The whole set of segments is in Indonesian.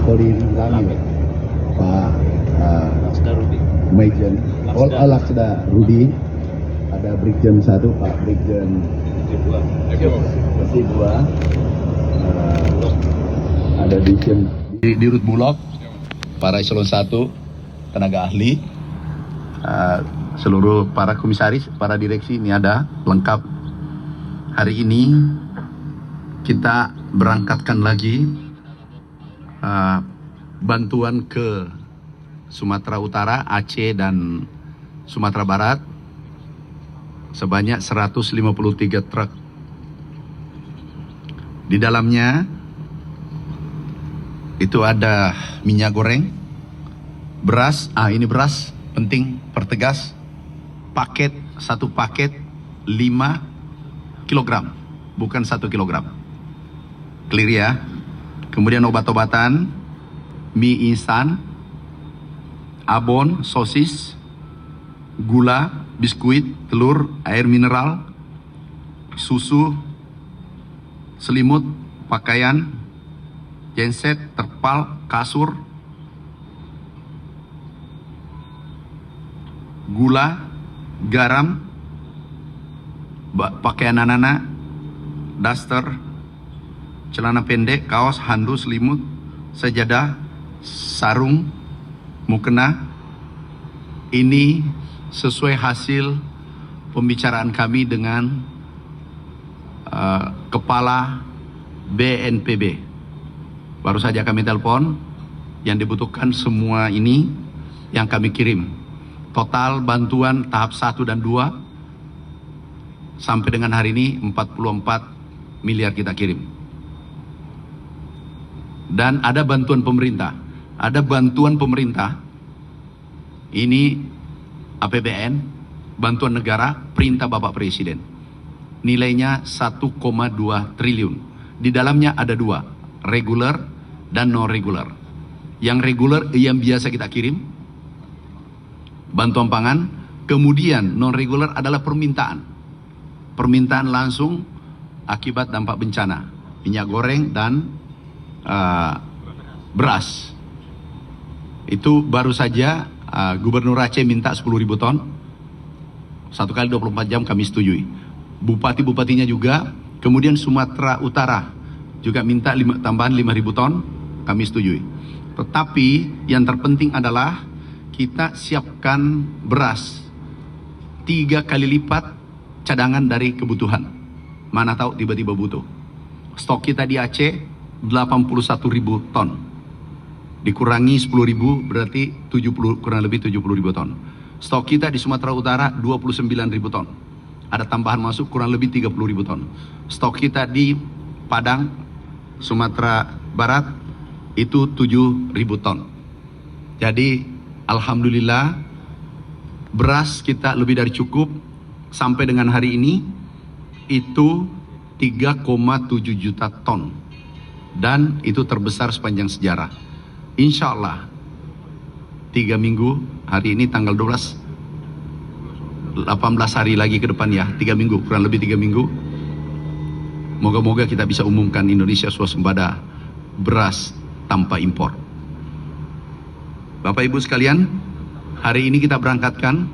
Kapolri kami, Pak Majen Laksda Rudi, ada Brigjen 1 Pak Brigjen Besi 2, ada di Rut Bulog, para eselon 1, tenaga ahli, seluruh para komisaris, para direksi ini ada lengkap. Hari ini kita berangkatkan lagi bantuan ke Sumatera Utara, Aceh dan Sumatera Barat sebanyak 153 truk. Di dalamnya itu ada minyak goreng, beras, ini beras penting pertegas, satu paket 5 kilogram, bukan 1 kilogram. Clear ya. Kemudian obat-obatan, mie instan, abon, sosis, gula, biskuit, telur, air mineral, susu, selimut, pakaian, genset, terpal, kasur, gula, garam, pakaian anak-anak, daster, celana pendek, kaos, handuk, selimut, sajadah, sarung, mukena. Ini sesuai hasil pembicaraan kami dengan Kepala BNPB. Baru saja kami telepon, yang dibutuhkan semua ini yang kami kirim. Total bantuan tahap 1 dan 2 sampai dengan hari ini 44 miliar kita kirim. Dan ada bantuan pemerintah. Ada bantuan pemerintah. Ini APBN, bantuan negara, perintah Bapak Presiden. Nilainya 1,2 triliun. Di dalamnya ada 2, reguler dan non-reguler. Yang reguler yang biasa kita kirim, bantuan pangan. Kemudian non-reguler adalah permintaan. Permintaan langsung akibat dampak bencana. Minyak goreng dan beras. Itu baru saja Gubernur Aceh minta 10.000 ton. 1 kali 24 jam kami setujui. Bupati-bupatinya juga. Kemudian Sumatera Utara juga minta tambahan 5.000 ton. Kami setujui. Tetapi yang terpenting adalah kita siapkan beras 3 kali lipat cadangan dari kebutuhan. Mana tahu tiba-tiba butuh. Stok kita di Aceh 81.000 ton. Dikurangi 10.000 berarti kurang lebih 70.000 ton. Stok kita di Sumatera Utara 29.000 ton. Ada tambahan masuk kurang lebih 30.000 ton. Stok kita di Padang, Sumatera Barat itu 7.000 ton. Jadi alhamdulillah beras kita lebih dari cukup. Sampai dengan hari ini itu 3,7 juta ton. Dan itu terbesar sepanjang sejarah. Insya Allah 3 minggu, hari ini tanggal 12, 18 hari lagi ke depan ya, 3 minggu, kurang lebih 3 minggu. Moga-moga kita bisa umumkan Indonesia swasembada beras tanpa impor. Bapak Ibu sekalian, hari ini kita berangkatkan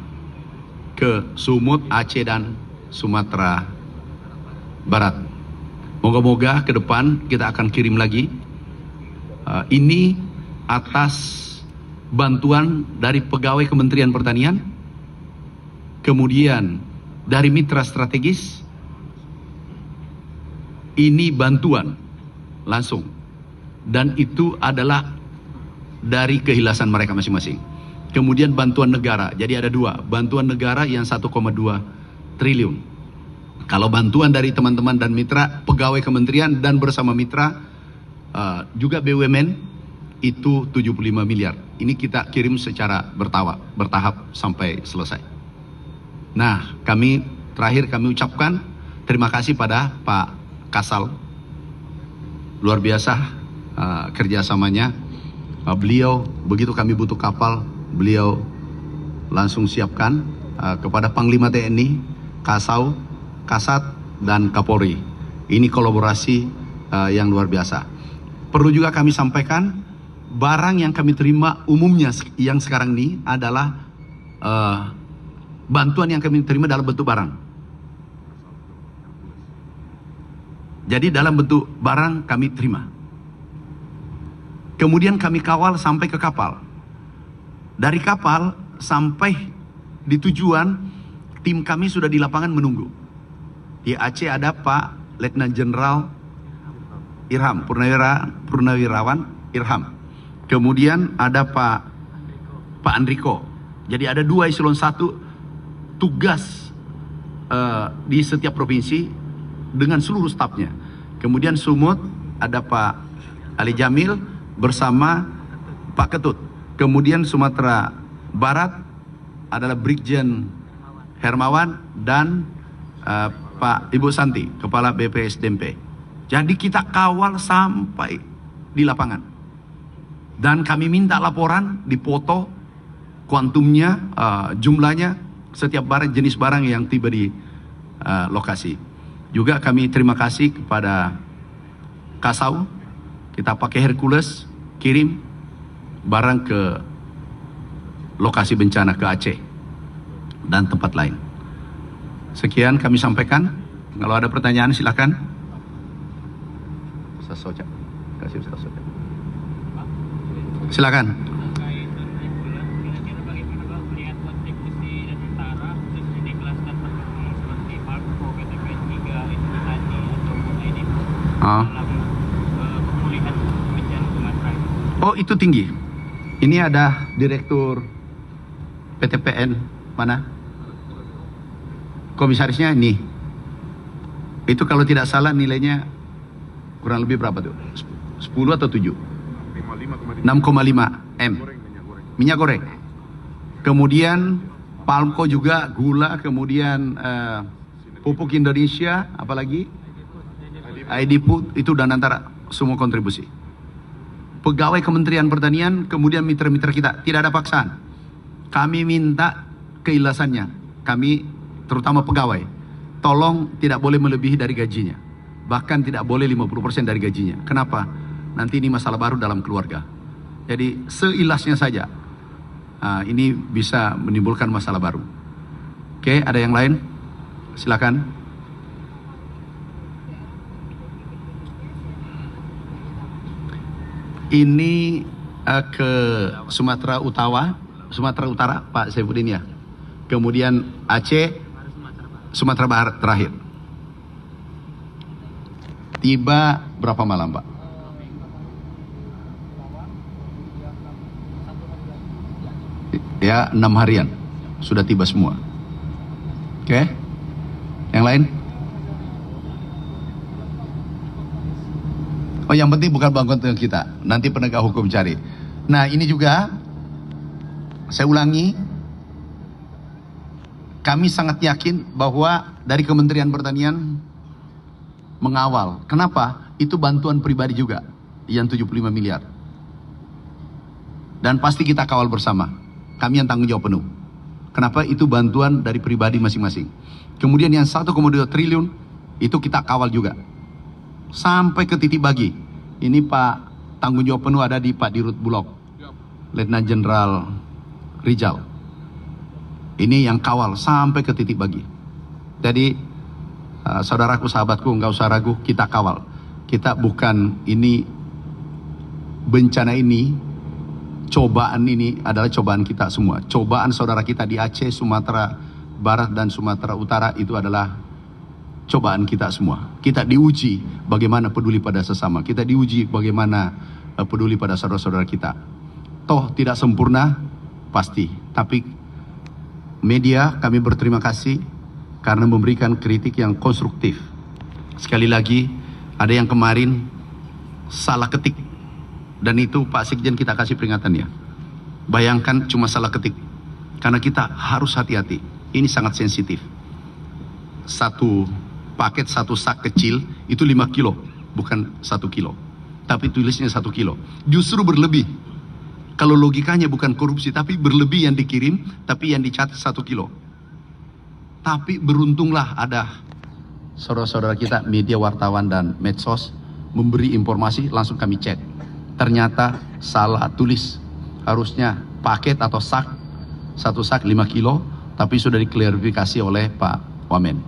ke Sumut, Aceh dan Sumatera Barat. Moga-moga ke depan kita akan kirim lagi. Ini atas bantuan dari pegawai Kementerian Pertanian, kemudian dari mitra strategis. Ini bantuan langsung, dan itu adalah dari kehilasan mereka masing-masing. Kemudian bantuan negara, jadi ada 2, bantuan negara yang 1,2 triliun. Kalau bantuan dari teman-teman dan mitra, pegawai kementerian dan bersama mitra, juga BUMN, itu 75 miliar. Ini kita kirim secara bertahap sampai selesai. Nah, terakhir kami ucapkan terima kasih pada Pak Kasal. Luar biasa kerjasamanya. Beliau, begitu kami butuh kapal, beliau langsung siapkan. Kepada Panglima TNI, Kasau, Kasat, dan Kapolri. Ini kolaborasi yang luar biasa. Perlu juga kami sampaikan barang yang kami terima umumnya yang sekarang ini adalah bantuan yang kami terima dalam bentuk barang. Jadi dalam bentuk barang kami terima. Kemudian kami kawal sampai ke kapal. Dari kapal sampai di tujuan, tim kami sudah di lapangan menunggu. Di Aceh ada Pak Letnan Jenderal Irham, Purnawirawan Irham. Kemudian ada Pak Andriko. Jadi ada 2 eselon 1 tugas di setiap provinsi dengan seluruh stafnya. Kemudian Sumut ada Pak Ali Jamil bersama Pak Ketut. Kemudian Sumatera Barat adalah Brigjen Hermawan dan Pak Ibu Santi, Kepala BPSDMP. Jadi kita kawal sampai di lapangan. Dan kami minta laporan, dipoto, kuantumnya, jumlahnya, setiap barang, jenis barang yang tiba di lokasi. Juga kami terima kasih kepada Kasau, kita pakai Hercules, kirim barang ke lokasi bencana ke Aceh dan tempat lain. Sekian kami sampaikan. Kalau ada pertanyaan silakan. Silakan. Oh, itu tinggi. Ini ada Direktur PTPN mana? Komisarisnya ini. Itu kalau tidak salah nilainya kurang lebih berapa tuh? 10 atau 7? 6,5 M. Minyak goreng. Kemudian Palmco juga, gula, kemudian pupuk Indonesia, apalagi? ID Food, itu dan antara semua kontribusi. Pegawai Kementerian Pertanian, kemudian mitra-mitra kita, tidak ada paksaan. Kami minta keikhlasannya. Kami, terutama pegawai, tolong tidak boleh melebihi dari gajinya. Bahkan tidak boleh 50% dari gajinya. Kenapa? Nanti ini masalah baru dalam keluarga. Jadi seikhlasnya saja. Ini bisa menimbulkan masalah baru. Oke, ada yang lain? Silakan. Ini ke Sumatera Utara, Pak Saifuddin ya. Kemudian Aceh, Sumatera Barat terakhir. Tiba berapa malam, Pak? Ya, 6 harian. Sudah tiba semua. Oke? Yang lain? Oh, yang penting bukan bantuan kita. Nanti penegak hukum cari. Nah, ini juga, saya ulangi, kami sangat yakin bahwa dari Kementerian Pertanian mengawal. Kenapa? Itu bantuan pribadi juga, yang 75 miliar. Dan pasti kita kawal bersama. Kami yang tanggung jawab penuh. Kenapa? Itu bantuan dari pribadi masing-masing. Kemudian yang 1,2 triliun, itu kita kawal juga. Sampai ke titik bagi. Ini Pak tanggung jawab penuh ada di Pak Dirut Bulog, Letnan Jenderal Rijal. Ini yang kawal sampai ke titik bagi. Jadi saudaraku, sahabatku, nggak usah ragu, kita kawal. Kita bukan ini, bencana ini, cobaan ini adalah cobaan kita semua. Cobaan saudara kita di Aceh, Sumatera Barat dan Sumatera Utara itu adalah cobaan kita semua. Kita diuji bagaimana peduli pada sesama. Kita diuji bagaimana peduli pada saudara-saudara kita. Toh tidak sempurna, pasti. Tapi media, kami berterima kasih karena memberikan kritik yang konstruktif. Sekali lagi, ada yang kemarin salah ketik. Dan itu Pak Sekjen kita kasih peringatannya. Bayangkan cuma salah ketik. Karena kita harus hati-hati. Ini sangat sensitif. Satu paket, satu sak kecil itu 5 kilo, bukan 1 kilo. Tapi tulisnya 1 kilo. Justru berlebih. Kalau logikanya bukan korupsi, tapi berlebih yang dikirim, tapi yang dicatat 1 kilo. Tapi beruntunglah ada saudara-saudara kita, media, wartawan, dan medsos memberi informasi, langsung kami cek. ternyata salah tulis. Harusnya paket atau sak, satu sak 5 kilo, tapi sudah diklarifikasi oleh Pak Wamen.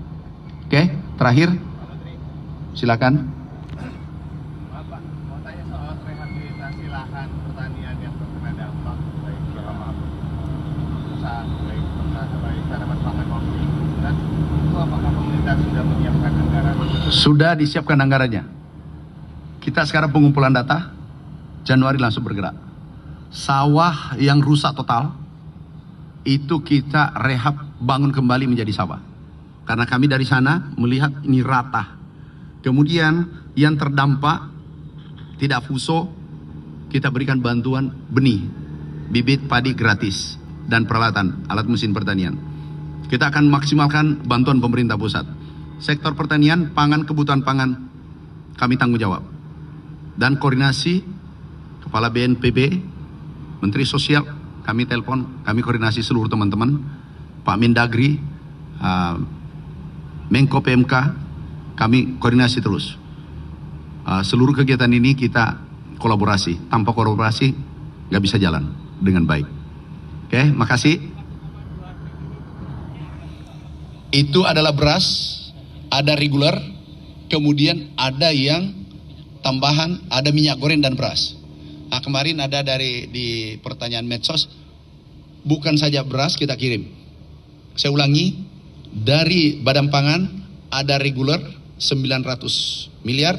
Oke, terakhir, silakan. Bapak, mau tanya soal rehabilitasi lahan pertanian yang terkena dampak baik selama usaha baik tanaman pangan maupun lingkungan, itu apakah pemerintah sudah menyiapkan anggaran? Sudah disiapkan anggarannya. Kita sekarang pengumpulan data, Januari langsung bergerak. Sawah yang rusak total, itu kita rehab, bangun kembali menjadi sawah. Karena kami dari sana melihat ini rata. Kemudian yang terdampak, tidak fuso, kita berikan bantuan benih, bibit padi gratis, dan peralatan, alat mesin pertanian. Kita akan maksimalkan bantuan pemerintah pusat. Sektor pertanian, pangan, kebutuhan pangan, kami tanggung jawab. Dan koordinasi, Kepala BNPB, Menteri Sosial, kami telepon, kami koordinasi seluruh teman-teman, Pak Mendagri, Menko PMK, kami koordinasi terus. Seluruh kegiatan ini kita kolaborasi, tanpa kolaborasi nggak bisa jalan dengan baik. Oke, makasih. Itu adalah beras, ada reguler, kemudian ada yang tambahan, ada minyak goreng dan beras. Nah, kemarin ada di pertanyaan medsos, bukan saja beras kita kirim. Saya ulangi, dari Badan Pangan ada reguler 900 miliar,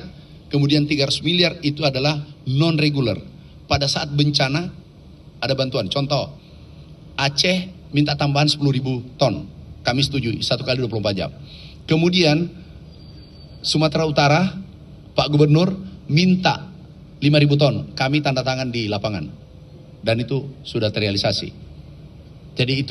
kemudian 300 miliar itu adalah non reguler. Pada saat bencana ada bantuan. Contoh, Aceh minta tambahan 10.000 ton, kami setuju 1 kali 24 jam. Kemudian Sumatera Utara, Pak Gubernur minta 5.000 ton, kami tanda tangan di lapangan, dan itu sudah terrealisasi. Jadi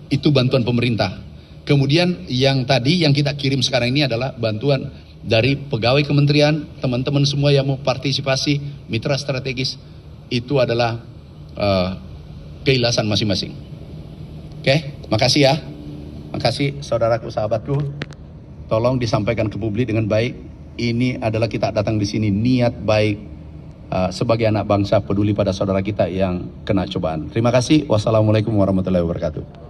itu bantuan pemerintah. Kemudian yang tadi yang kita kirim sekarang ini adalah bantuan dari pegawai kementerian, teman-teman semua yang mau partisipasi, mitra strategis, itu adalah keikhlasan masing-masing. Oke, makasih ya. Makasih saudaraku, sahabatku. Tolong disampaikan ke publik dengan baik. Ini adalah kita datang di sini niat baik sebagai anak bangsa peduli pada saudara kita yang kena cobaan. Terima kasih. Wassalamualaikum warahmatullahi wabarakatuh.